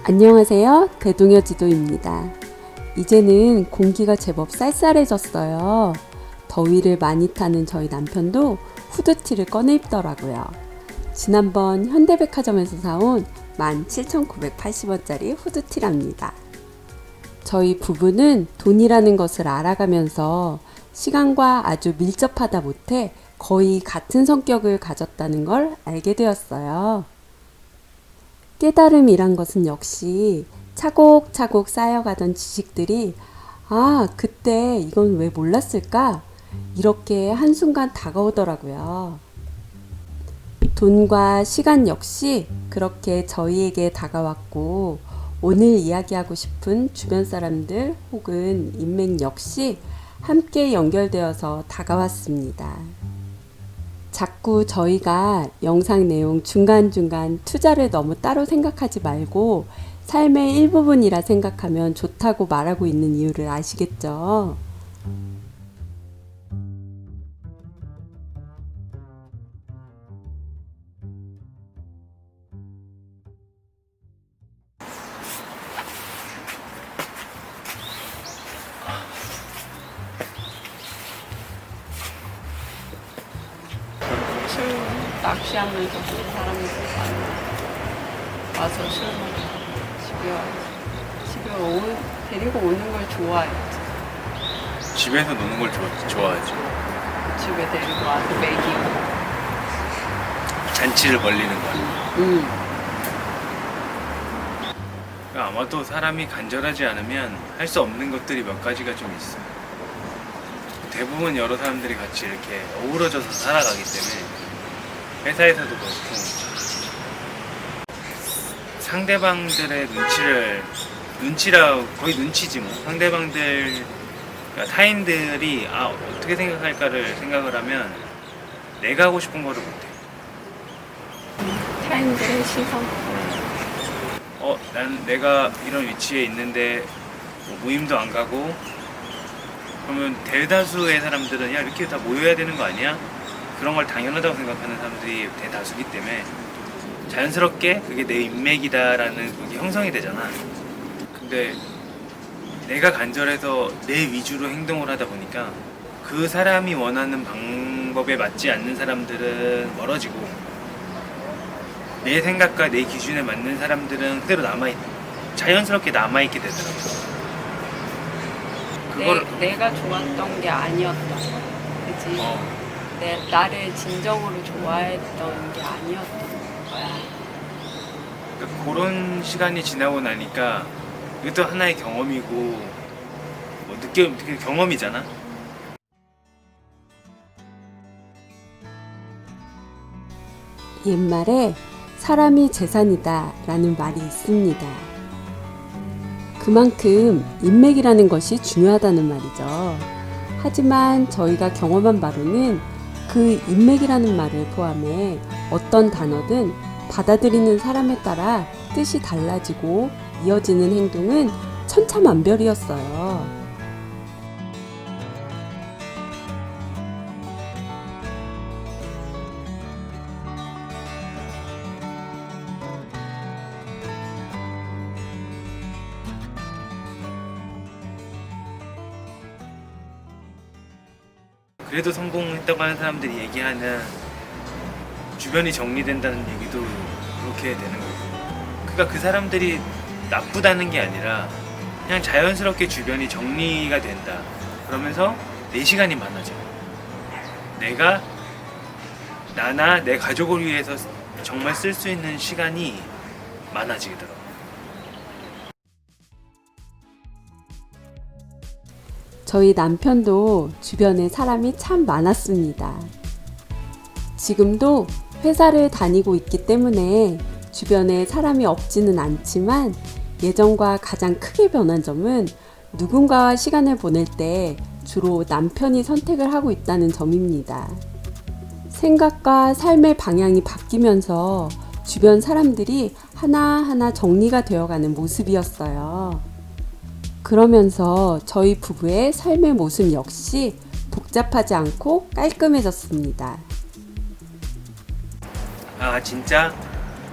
안녕하세요. 대동여 지도입니다. 이제는 공기가 제법 쌀쌀해졌어요. 더위를 많이 타는 저희 남편도 후드티를 꺼내 입더라고요. 지난번 현대백화점에서 사온 17,980원짜리 후드티랍니다. 저희 부부는 돈이라는 것을 알아가면서 시간과 아주 밀접하다 못해 거의 같은 성격을 가졌다는 걸 알게 되었어요. 깨달음이란 것은 역시 차곡차곡 쌓여가던 지식들이 그때 이건 왜 몰랐을까? 이렇게 한순간 다가오더라고요. 돈과 시간 역시 그렇게 저희에게 다가왔고, 오늘 이야기하고 싶은 주변 사람들 혹은 인맥 역시 함께 연결되어서 다가왔습니다. 자꾸 저희가 영상 내용 중간중간 투자를 너무 따로 생각하지 말고 삶의 일부분이라 생각하면 좋다고 말하고 있는 이유를 아시겠죠? 술 낚시하면서 본 사람들 와서 술 먹고 집에 데리고 오는 걸 좋아해요. 집에서 노는 걸 좋아하죠. 집에 데리고 와서 먹이고. 잔치를 벌리는 거. 아마도 사람이 간절하지 않으면 할 수 없는 것들이 몇 가지가 좀 있어요. 대부분 여러 사람들이 같이 이렇게 어우러져서 살아가기 때문에 회사에서도 그렇고 상대방들의 눈치라 거의 눈치지 뭐. 상대방들, 그러니까 타인들이 어떻게 생각할까를 생각을 하면 내가 하고 싶은 거를 못해. 타인들의 시선. 난 내가 이런 위치에 있는데 뭐 모임도 안 가고, 그러면 대다수의 사람들은 야, 이렇게 다 모여야 되는 거 아니야? 그런 걸 당연하다고 생각하는 사람들이 대다수기 때문에 자연스럽게 그게 내 인맥이다라는 그게 형성이 되잖아. 근데 내가 간절해서 내 위주로 행동을 하다 보니까 그 사람이 원하는 방법에 맞지 않는 사람들은 멀어지고, 내 생각과 내 기준에 맞는 사람들은 그대로 자연스럽게 남아있게 되더라고. 내가 좋았던 게 아니었던 거, 그치? 나를 진정으로 좋아했던 게 아니었던 거야. 그러니까 그런 시간이 지나고 나니까 이것도 하나의 경험이고, 뭐 경험이잖아. 옛말에 사람이 재산이다 라는 말이 있습니다. 그만큼 인맥이라는 것이 중요하다는 말이죠. 하지만 저희가 경험한 바로는 그 인맥이라는 말을 포함해 어떤 단어든 받아들이는 사람에 따라 뜻이 달라지고 이어지는 행동은 천차만별이었어요. 그래도 성공했다고 하는 사람들이 얘기하는 주변이 정리된다는 얘기도 그렇게 되는 거고, 그러니까 그 사람들이 나쁘다는 게 아니라 그냥 자연스럽게 주변이 정리가 된다. 그러면서 내 시간이 많아져. 내가 나나 내 가족을 위해서 정말 쓸 수 있는 시간이 많아지더라고. 저희 남편도 주변에 사람이 참 많았습니다. 지금도 회사를 다니고 있기 때문에 주변에 사람이 없지는 않지만 예전과 가장 크게 변한 점은 누군가와 시간을 보낼 때 주로 남편이 선택을 하고 있다는 점입니다. 생각과 삶의 방향이 바뀌면서 주변 사람들이 하나하나 정리가 되어가는 모습이었어요. 그러면서 저희 부부의 삶의 모습 역시 복잡하지 않고 깔끔해졌습니다. 진짜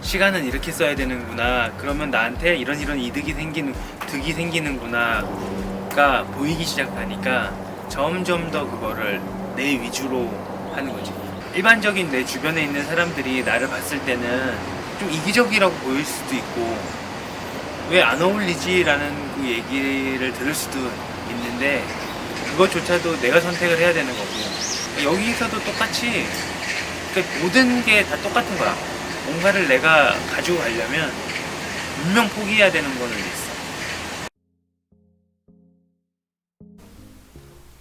시간은 이렇게 써야 되는구나. 그러면 나한테 이런 득이 생기는구나가 보이기 시작하니까 점점 더 그거를 내 위주로 하는 거지. 일반적인 내 주변에 있는 사람들이 나를 봤을 때는 좀 이기적이라고 보일 수도 있고 왜 안 어울리지? 라는 그 얘기를 들을 수도 있는데 그것조차도 내가 선택을 해야 되는 거고 여기서도 똑같이 그러니까 모든 게 다 똑같은 거야. 뭔가를 내가 가지고 가려면 분명 포기해야 되는 거는 있어.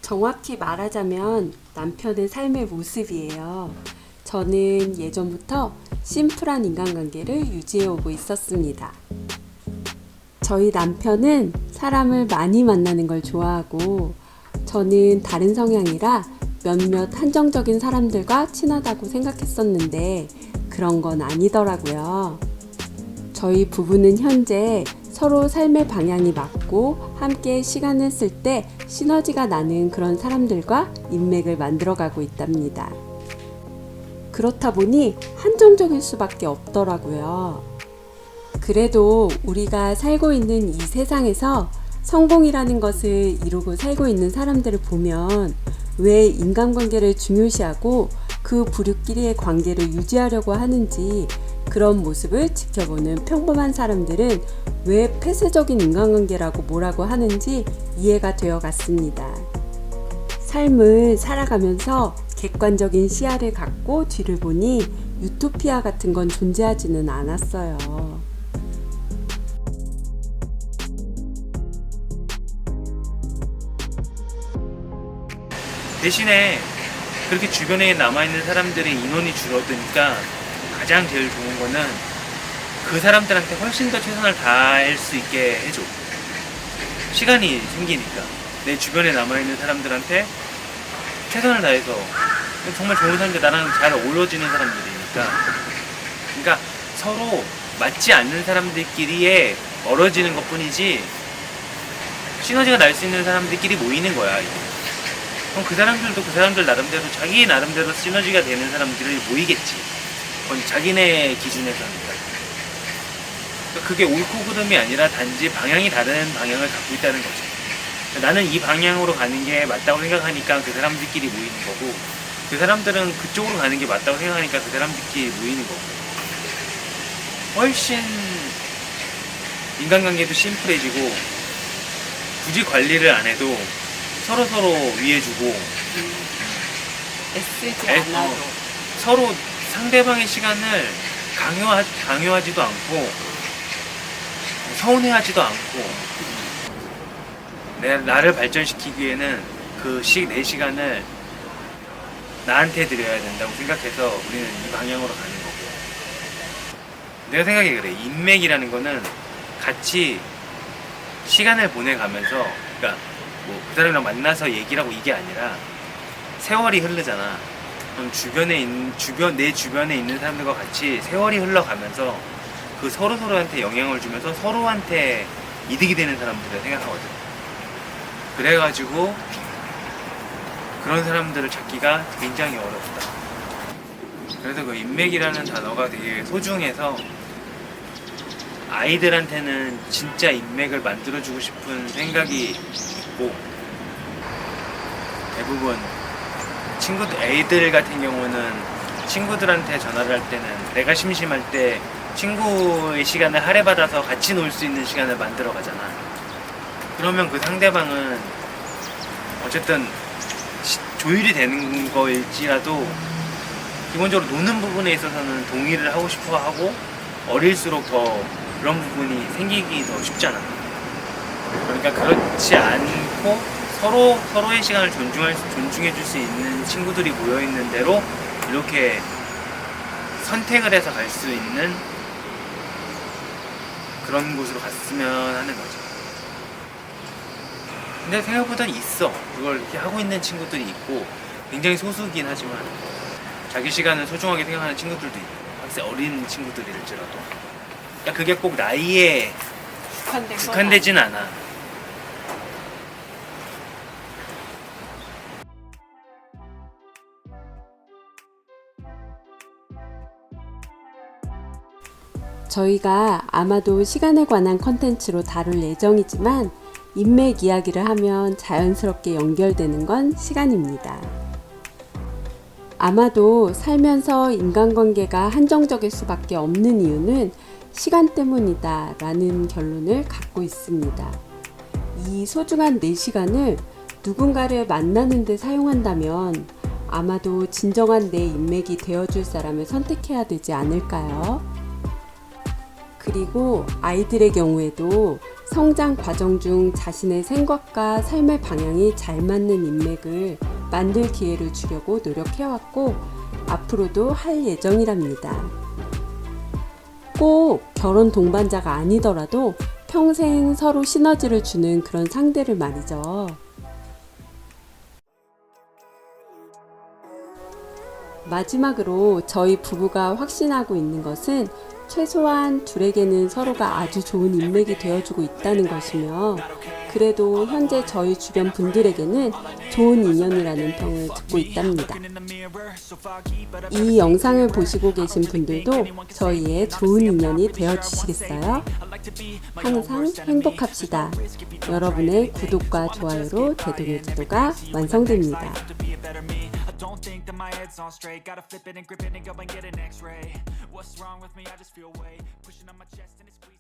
정확히 말하자면 남편의 삶의 모습이에요. 저는 예전부터 심플한 인간관계를 유지해오고 있었습니다. 저희 남편은 사람을 많이 만나는 걸 좋아하고 저는 다른 성향이라 몇몇 한정적인 사람들과 친하다고 생각했었는데 그런 건 아니더라고요. 저희 부부는 현재 서로 삶의 방향이 맞고 함께 시간을 쓸 때 시너지가 나는 그런 사람들과 인맥을 만들어가고 있답니다. 그렇다 보니 한정적일 수밖에 없더라고요. 그래도 우리가 살고 있는 이 세상에서 성공이라는 것을 이루고 살고 있는 사람들을 보면 왜 인간관계를 중요시하고 그 부류끼리의 관계를 유지하려고 하는지 그런 모습을 지켜보는 평범한 사람들은 왜 폐쇄적인 인간관계라고 뭐라고 하는지 이해가 되어 갔습니다. 삶을 살아가면서 객관적인 시야를 갖고 뒤를 보니 유토피아 같은 건 존재하지는 않았어요. 대신에 그렇게 주변에 남아있는 사람들의 인원이 줄어드니까 가장 제일 좋은 거는 그 사람들한테 훨씬 더 최선을 다할 수 있게 해줘. 시간이 생기니까 내 주변에 남아있는 사람들한테 최선을 다해서 정말 좋은 사람들, 나랑 잘 어우러지는 사람들이니까, 그러니까 서로 맞지 않는 사람들끼리에 멀어지는 것 뿐이지 시너지가 날 수 있는 사람들끼리 모이는 거야. 이게. 그럼 그 사람들도 그 사람들 나름대로 자기 나름대로 시너지가 되는 사람들이 모이겠지. 그건 자기네 기준에서니까. 그러니까 그게 옳고 그름이 아니라 단지 방향이 다른 방향을 갖고 있다는 거죠. 나는 이 방향으로 가는 게 맞다고 생각하니까 그 사람들끼리 모이는 거고, 그 사람들은 그쪽으로 가는 게 맞다고 생각하니까 그 사람들끼리 모이는 거고. 훨씬 인간관계도 심플해지고 굳이 관리를 안 해도 서로 위해주고 애쓰지 않아도 서로 상대방의 시간을 강요하지도 않고 서운해하지도 않고 나를 발전시키기 위해는 내 시간을 나한테 드려야 된다고 생각해서 우리는 이 방향으로 가는 거고, 내가 생각해 그래. 인맥이라는 거는 같이 시간을 보내가면서, 그러니까 뭐 그 사람이랑 만나서 얘기를 하고 이게 아니라 세월이 흐르잖아. 그럼 내 주변에 있는 사람들과 같이 세월이 흘러가면서 그 서로한테 영향을 주면서 서로한테 이득이 되는 사람들을 생각하거든. 그래가지고 그런 사람들을 찾기가 굉장히 어렵다. 그래서 그 인맥이라는 단어가 되게 소중해서 아이들한테는 진짜 인맥을 만들어주고 싶은 생각이 있고, 대부분 애들 같은 경우는 친구들한테 전화를 할 때는 내가 심심할 때 친구의 시간을 할애받아서 같이 놀 수 있는 시간을 만들어 가잖아. 그러면 그 상대방은 어쨌든 조율이 되는 거일지라도 기본적으로 노는 부분에 있어서는 동의를 하고 싶어 하고, 어릴수록 더 그런 부분이 생기기 더 쉽잖아. 그러니까 그렇지 않고 서로의 시간을 존중해 줄 수 있는 친구들이 모여 있는 대로 이렇게 선택을 해서 갈 수 있는 그런 곳으로 갔으면 하는 거죠. 근데 생각보다 있어. 그걸 이렇게 하고 있는 친구들이 있고, 굉장히 소수긴 하지만 자기 시간을 소중하게 생각하는 친구들도 있고, 학생 어린 친구들일지라도. 그러니까 그게 꼭 나이에 국한되진 않아. 저희가 아마도 시간에 관한 컨텐츠로 다룰 예정이지만 인맥 이야기를 하면 자연스럽게 연결되는 건 시간입니다. 아마도 살면서 인간관계가 한정적일 수밖에 없는 이유는 시간 때문이다 라는 결론을 갖고 있습니다. 이 소중한 4시간을 누군가를 만나는 데 사용한다면 아마도 진정한 내 인맥이 되어줄 사람을 선택해야 되지 않을까요? 그리고 아이들의 경우에도 성장 과정 중 자신의 생각과 삶의 방향이 잘 맞는 인맥을 만들 기회를 주려고 노력해왔고 앞으로도 할 예정이랍니다. 꼭 결혼 동반자가 아니더라도 평생 서로 시너지를 주는 그런 상대를 말이죠. 마지막으로 저희 부부가 확신하고 있는 것은 최소한 둘에게는 서로가 아주 좋은 인맥이 되어주고 있다는 것이며 그래도 현재 저희 주변 분들에게는 좋은 인연이라는 평을 듣고 있답니다. 이 영상을 보시고 계신 분들도 저희의 좋은 인연이 되어주시겠어요? 항상 행복합시다. 여러분의 구독과 좋아요로 제동의 지도가 완성됩니다. Don't think that my head's on straight. Gotta flip it and grip it and go and get an x-ray. What's wrong with me? I just feel weight pushing on my chest and it's squeezing.